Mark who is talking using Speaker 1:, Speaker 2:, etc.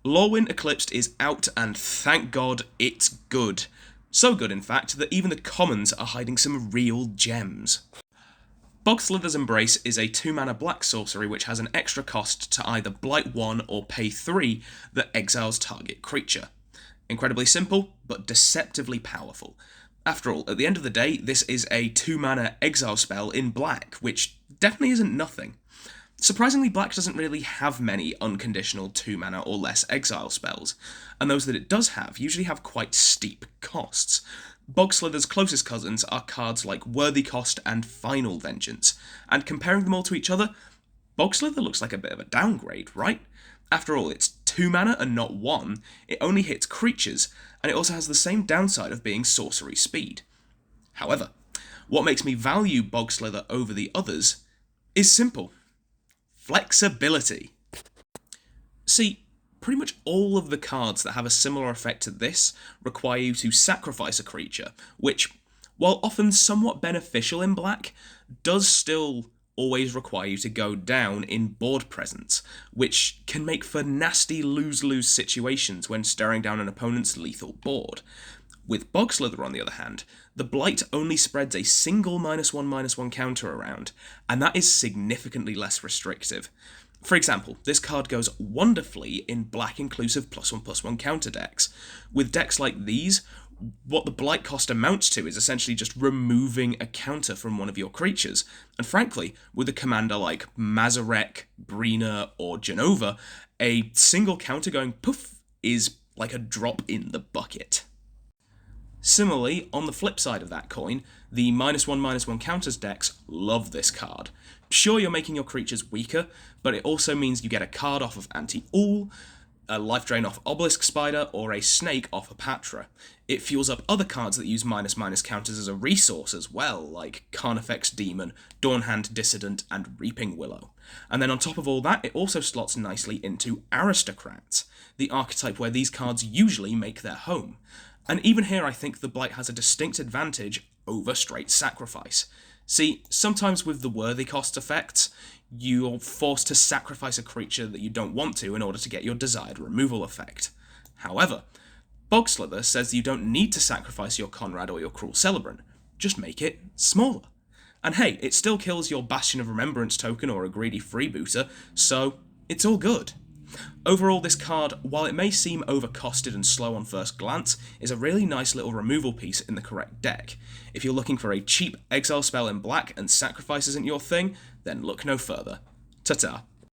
Speaker 1: Lorwyn Eclipsed is out, and thank God it's good. So good, in fact, that even the commons are hiding some real gems. Bogslither's Embrace is a 2-mana black sorcery which has an extra cost to either Blight 1 or pay 3 that exiles target creature. Incredibly simple, but deceptively powerful. After all, at the end of the day, this is a 2-mana exile spell in black, which definitely isn't nothing. Surprisingly, black doesn't really have many unconditional 2-mana or less exile spells, and those that it does have usually have quite steep costs. Bogslither's closest cousins are cards like Worthy Cost and Final Vengeance, and comparing them all to each other, Bogslither looks like a bit of a downgrade, right? After all, it's 2 mana and not 1, it only hits creatures, and it also has the same downside of being sorcery speed. However, what makes me value Bogslither over the others is simple. Flexibility. See, pretty much all of the cards that have a similar effect to this require you to sacrifice a creature, which, while often somewhat beneficial in black, does still always require you to go down in board presence, which can make for nasty lose-lose situations when staring down an opponent's lethal board. With Bogslither, on the other hand, the Blight only spreads a single -1/-1 counter around, and that is significantly less restrictive. For example, this card goes wonderfully in black-inclusive +1/+1 counter decks. With decks like these, what the Blight cost amounts to is essentially just removing a counter from one of your creatures, and frankly, with a commander like Mazarek, Brina, or Genova, a single counter going poof is like a drop in the bucket. Similarly, on the flip side of that coin, the -1/-1 counters decks love this card. Sure, you're making your creatures weaker, but it also means you get a card off of Anti-All, a life drain off Obelisk Spider, or a snake off Apatra. It fuels up other cards that use -- counters as a resource as well, like Carnifex Demon, Dawnhand Dissident, and Reaping Willow. And then on top of all that, it also slots nicely into Aristocrats, the archetype where these cards usually make their home. And even here I think the Blight has a distinct advantage over straight sacrifice. See, sometimes with the worthy cost effects, you're forced to sacrifice a creature that you don't want to in order to get your desired removal effect. However, Bogslither says you don't need to sacrifice your Conrad or your Cruel Celebrant, just make it smaller. And hey, it still kills your Bastion of Remembrance token or a greedy freebooter, so it's all good. Overall, this card, while it may seem overcosted and slow on first glance, is a really nice little removal piece in the correct deck. If you're looking for a cheap exile spell in black and sacrifice isn't your thing, then look no further. Ta-ta.